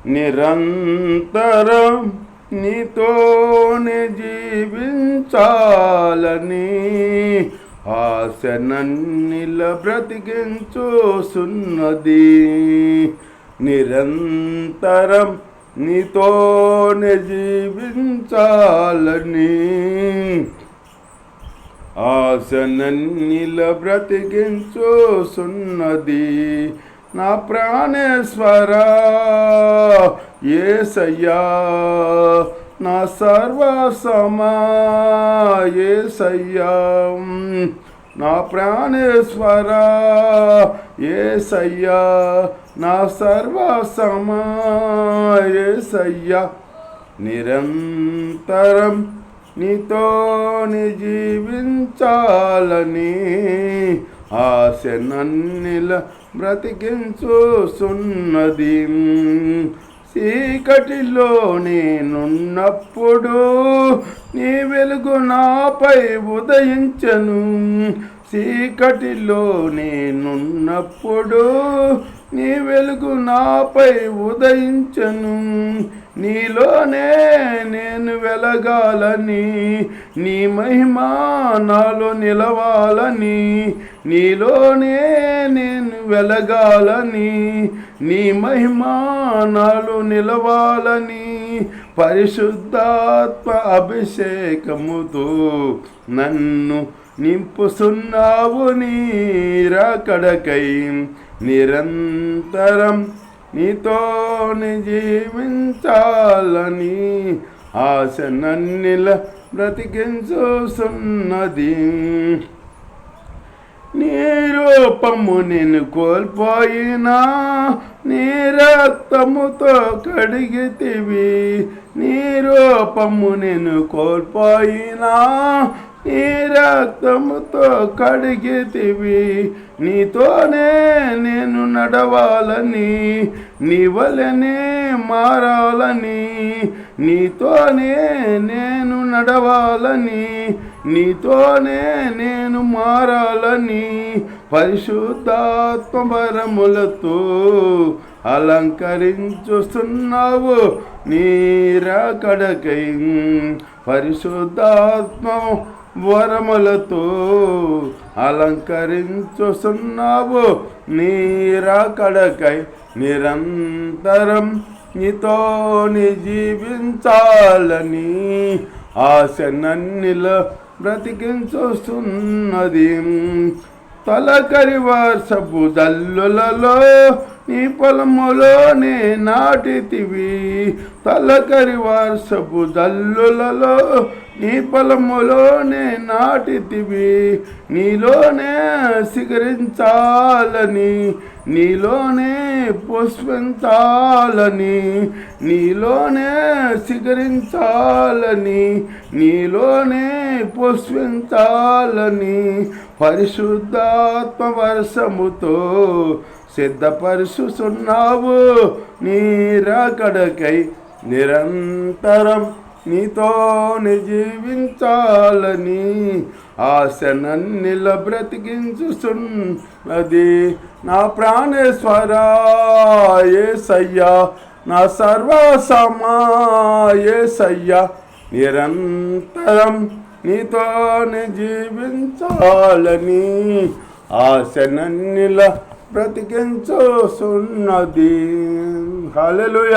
నిరంతరం నీతోనే జీవించాలని ఆశ నన్నిల బ్రతికించుచున్నది. నిరంతరం నీతోనే జీవించాలని ఆశ నన్నిల బ్రతికించుచున్నది. నా ప్రాణేశ్వరా యేసయ్యా, నా సర్వసమా యేసయ్యా, నా ప్రాణేశ్వరా యేసయ్యా, నా సర్వసమా యేసయ్యా. నిరంతరం నీతోని జీవించాలని ఆశ నన్నిల బ్రతికించుచున్నది. చీకటిలో నేనున్నప్పుడు నీ వెలుగు నాపై ఉదయించెను. చీకటిలో నేనున్నప్పుడు నీ వెలుగు నాపై ఉదయించెను. నీలోనే నేను వెలగాలని, నీ మహిమ నాలో నిలవాలని, నీలోనే నేను వెలగాలని, నీ మహిమ నాలో నిలవాలని పరిశుద్ధాత్మ అభిషేకముతో నన్ను నింపుచున్నావు నీ రాకడకై. నిరంతరం నీతోని జీవించాలని ఆశ నన్నిల బ్రతికించుచున్నది. నీ రూపము నేను కోల్పోయినా నీ రక్తముతో కడిగితివి. నీ రూపము నేను కోల్పోయినా నీ రక్తముతో కడిగితివి. నీతోనే నేను నడవాలని, నీ వలెనే మారాలని, నీతోనే నేను నడవాలని, నీతోనే నేను మారాలని పరిశుద్ధాత్మ వరములతో అలంకరించుస్తున్నావు నీ రాకడకై. పరిశుద్ధాత్మ వరములతో అలంకరించుతున్నావు నీ రాకడకై. నిరంతరం నీతోని జీవించాలని ఆశ నన్నిల బ్రతికించుస్తున్నది. తొలకరి వర్షపు జల్లులలో నీ పొలములోనే నాటితివి. తొలకరి వర్షపు జల్లులలో నీ పొలములోనే నాటితివి. నీలోనే శిఖరించాలని, నీలోనే పుష్పించాలని, నీలోనే శిఖరించాలని, నీలోనే పుష్పించాలని పరిశుద్ధాత్మ వర్షముతో సిద్ధపరుచుచున్నావు నీ రాకడకై. నిరంతరం నీతోని జీవించాలని ఆశ నన్నిల బ్రతికించుచున్నది. నా ప్రాణేశ్వరా యేసయ్యా, నా సర్వసమా యేసయ్యా. నిరంతరం నీతోని జీవించాలని ఆశ నన్నిల బ్రతికించుచున్నది. హల్లెలూయా.